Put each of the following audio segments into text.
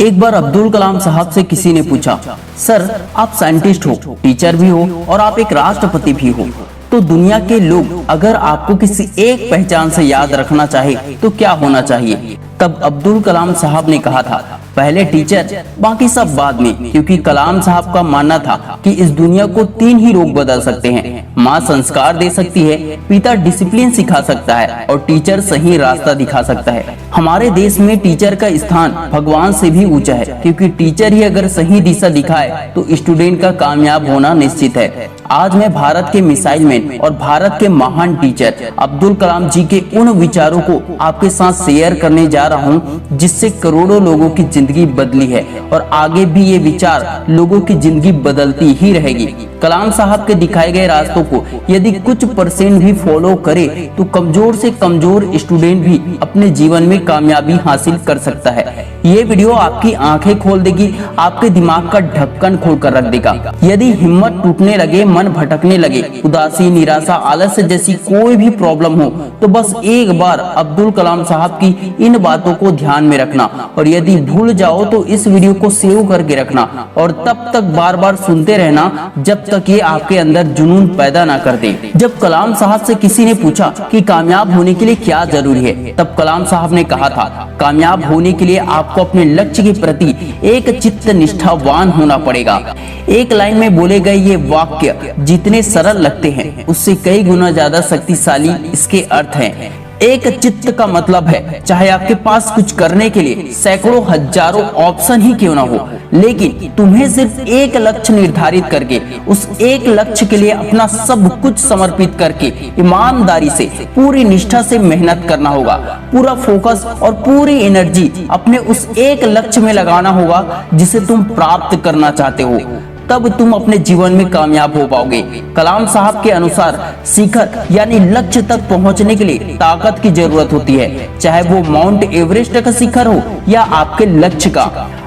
एक बार अब्दुल कलाम साहब से किसी ने पूछा, सर आप साइंटिस्ट हो, टीचर भी हो और आप एक राष्ट्रपति भी हो, तो दुनिया के लोग अगर आपको किसी एक पहचान से याद रखना चाहे तो क्या होना चाहिए? तब अब्दुल कलाम साहब ने कहा था, पहले टीचर, बाकी सब बाद में। क्योंकि कलाम साहब का मानना था कि इस दुनिया को 3 ही लोग बदल सकते हैं, माँ संस्कार दे सकती है, पिता डिसिप्लिन सिखा सकता है और टीचर सही रास्ता दिखा सकता है। हमारे देश में टीचर का स्थान भगवान से भी ऊंचा है, क्योंकि टीचर ही अगर सही दिशा दिखाए तो स्टूडेंट का कामयाब होना निश्चित है। आज मैं भारत के मिसाइल मैन और भारत के महान टीचर अब्दुल कलाम जी के उन विचारों को आपके साथ शेयर करने जा रहा हूं, जिससे करोड़ों लोगों की जिंदगी बदली है और आगे भी ये विचार लोगों की जिंदगी बदलती ही रहेगी। कलाम साहब के दिखाए गए रास्तों को यदि कुछ % भी फॉलो करे तो कमजोर से कमजोर स्टूडेंट भी अपने जीवन में कामयाबी हासिल कर सकता है। ये वीडियो आपकी आंखें खोल देगी, आपके दिमाग का ढक्कन खोल कर रख देगा। यदि हिम्मत टूटने लगे, मन भटकने लगे, उदासी, निराशा, आलस्य जैसी कोई भी प्रॉब्लम हो, तो बस एक बार अब्दुल कलाम साहब की इन बातों को ध्यान में रखना और यदि भूल जाओ तो इस वीडियो को सेव करके रखना और तब तक बार बार सुनते रहना जब तक ये आपके अंदर जुनून पैदा ना कर दे। जब कलाम साहब से किसी ने पूछा कि कामयाब होने के लिए क्या जरूरी है, तब कलाम साहब ने कहा था, कामयाब होने के लिए आपको अपने लक्ष्य के प्रति एक चित्त निष्ठावान होना पड़ेगा। एक लाइन में बोले गए ये वाक्य जितने सरल लगते हैं उससे कई गुना ज्यादा शक्तिशाली इसके अर्थ हैं। एक चित्त का मतलब है चाहे आपके पास कुछ करने के लिए सैकड़ों हजारों ऑप्शन ही क्यों ना हो, लेकिन तुम्हें सिर्फ एक लक्ष्य निर्धारित करके उस एक लक्ष्य के लिए अपना सब कुछ समर्पित करके ईमानदारी से पूरी निष्ठा से मेहनत करना होगा। पूरा फोकस और पूरी एनर्जी अपने उस एक लक्ष्य में लगाना होगा जिसे तुम प्राप्त करना चाहते हो, तब तुम अपने जीवन में कामयाब हो पाओगे। कलाम साहब के अनुसार शिखर यानी लक्ष्य तक पहुंचने के लिए ताकत की जरूरत होती है, चाहे वो माउंट एवरेस्ट का शिखर हो या आपके लक्ष्य का।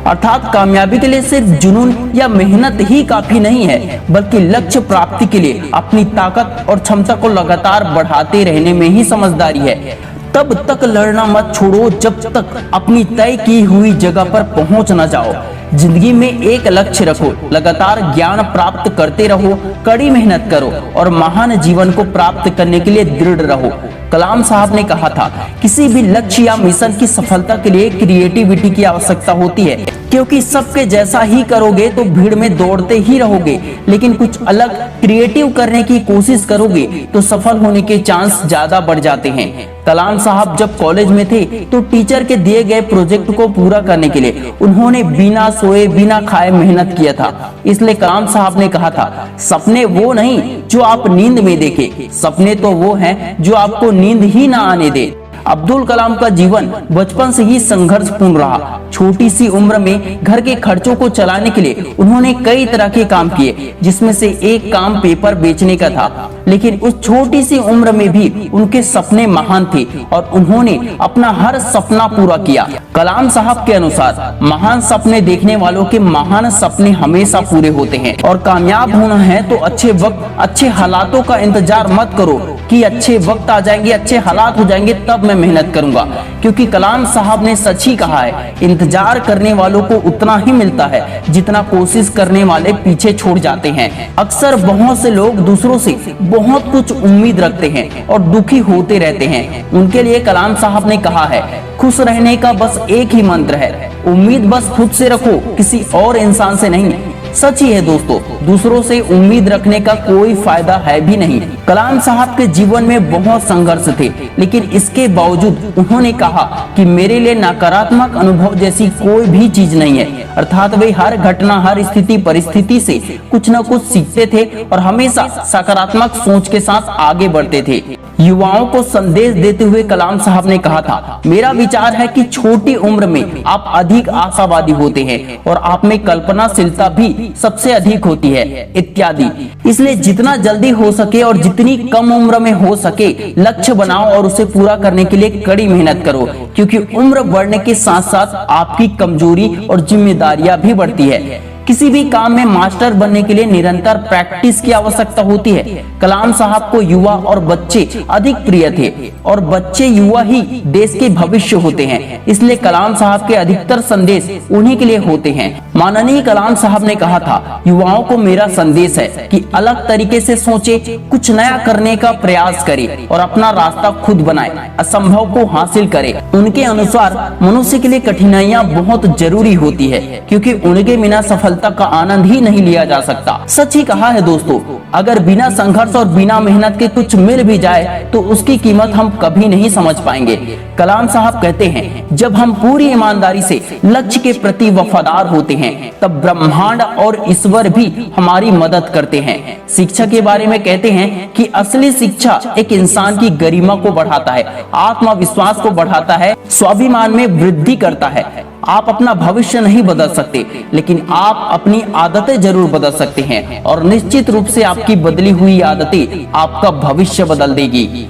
अर्थात कामयाबी के लिए सिर्फ जुनून या मेहनत ही काफी नहीं है, बल्कि लक्ष्य प्राप्ति के लिए अपनी ताकत और क्षमता को लगातार बढ़ाते रहने में ही समझदारी है। तब तक लड़ना मत छोड़ो जब तक अपनी तय की हुई जगह पर पहुंच न जाओ। जिंदगी में एक लक्ष्य रखो, लगातार ज्ञान प्राप्त करते रहो, कड़ी मेहनत करो और महान जीवन को प्राप्त करने के लिए दृढ़ रहो। कलाम साहब ने कहा था, किसी भी लक्ष्य या मिशन की सफलता के लिए क्रिएटिविटी की आवश्यकता होती है, क्योंकि सबके जैसा ही करोगे तो भीड़ में दौड़ते ही रहोगे, लेकिन कुछ अलग क्रिएटिव करने की कोशिश करोगे तो सफल होने के चांस ज्यादा बढ़ जाते हैं। कलाम साहब जब कॉलेज में थे तो टीचर के दिए गए प्रोजेक्ट को पूरा करने के लिए उन्होंने बिना सोए बिना खाए मेहनत किया था। इसलिए कलाम साहब ने कहा था, सपने वो नहीं जो आप नींद में देखे, सपने तो वो हैं जो आपको नींद ही ना आने दे। अब्दुल कलाम का जीवन बचपन से ही संघर्षपूर्ण रहा। छोटी सी उम्र में घर के खर्चों को चलाने के लिए उन्होंने कई तरह के काम किए, जिसमें से एक काम पेपर बेचने का था। लेकिन उस छोटी सी उम्र में भी उनके सपने महान थे और उन्होंने अपना हर सपना पूरा किया। कलाम साहब के अनुसार महान सपने देखने वालों के महान सपने हमेशा पूरे होते हैं और कामयाब होना है तो अच्छे वक्त, अच्छे हालातों का इंतजार मत करो कि अच्छे वक्त आ जाएंगे, अच्छे हालात हो जाएंगे तब मैं मेहनत करूंगा, क्योंकि कलाम साहब ने सच ही कहा है, इंतजार करने वालों को उतना ही मिलता है जितना कोशिश करने वाले पीछे छोड़ जाते हैं। अक्सर बहुत से लोग दूसरों से बहुत कुछ उम्मीद रखते हैं और दुखी होते रहते हैं। उनके लिए कलाम साहब ने कहा है, खुश रहने का बस एक ही मंत्र है, उम्मीद बस खुद से रखो, किसी और इंसान से नहीं। सच ही है दोस्तों, दूसरों से उम्मीद रखने का कोई फायदा है भी नहीं। कलाम साहब के जीवन में बहुत संघर्ष थे, लेकिन इसके बावजूद उन्होंने कहा कि मेरे लिए नकारात्मक अनुभव जैसी कोई भी चीज नहीं है। अर्थात वे हर घटना, हर स्थिति परिस्थिति से कुछ न कुछ सीखते थे और हमेशा सकारात्मक सोच के साथ आगे बढ़ते थे। युवाओं को संदेश देते हुए कलाम साहब ने कहा था, मेरा विचार है कि छोटी उम्र में आप अधिक आशावादी होते हैं और आप में कल्पनाशीलता भी सबसे अधिक होती है इत्यादि। इसलिए जितना जल्दी हो सके और जितनी कम उम्र में हो सके लक्ष्य बनाओ और उसे पूरा करने के लिए कड़ी मेहनत करो, क्योंकि उम्र बढ़ने के साथ साथ आपकी कमजोरी और जिम्मेदारियां भी बढ़ती है। किसी भी काम में मास्टर बनने के लिए निरंतर प्रैक्टिस की आवश्यकता होती है। कलाम साहब को युवा और बच्चे अधिक प्रिय थे और बच्चे युवा ही देश के भविष्य होते हैं, इसलिए कलाम साहब के अधिकतर संदेश उन्हीं के लिए होते हैं। माननीय कलाम साहब ने कहा था, युवाओं को मेरा संदेश है कि अलग तरीके से सोचे, कुछ नया करने का प्रयास करे और अपना रास्ता खुद बनाए, असंभव को हासिल करे। उनके अनुसार मनुष्य के लिए कठिनाइयां बहुत जरूरी होती है, क्योंकि उनके बिना सफलता का आनंद ही नहीं लिया जा सकता। सच ही कहा है दोस्तों, अगर बिना संघर्ष और बिना मेहनत के कुछ मिल भी जाए तो उसकी कीमत हम कभी नहीं समझ पाएंगे। कलाम साहब कहते हैं, जब हम पूरी ईमानदारी से लक्ष्य के प्रति वफादार होते हैं तब ब्रह्मांड और ईश्वर भी हमारी मदद करते हैं। शिक्षा के बारे में कहते हैं कि असली शिक्षा एक इंसान की गरिमा को बढ़ाता है, आत्मविश्वास को बढ़ाता है, स्वाभिमान में वृद्धि करता है। आप अपना भविष्य नहीं बदल सकते, लेकिन आप अपनी आदतें जरूर बदल सकते हैं और निश्चित रूप से आपकी बदली हुई आदतें आपका भविष्य बदल देगी।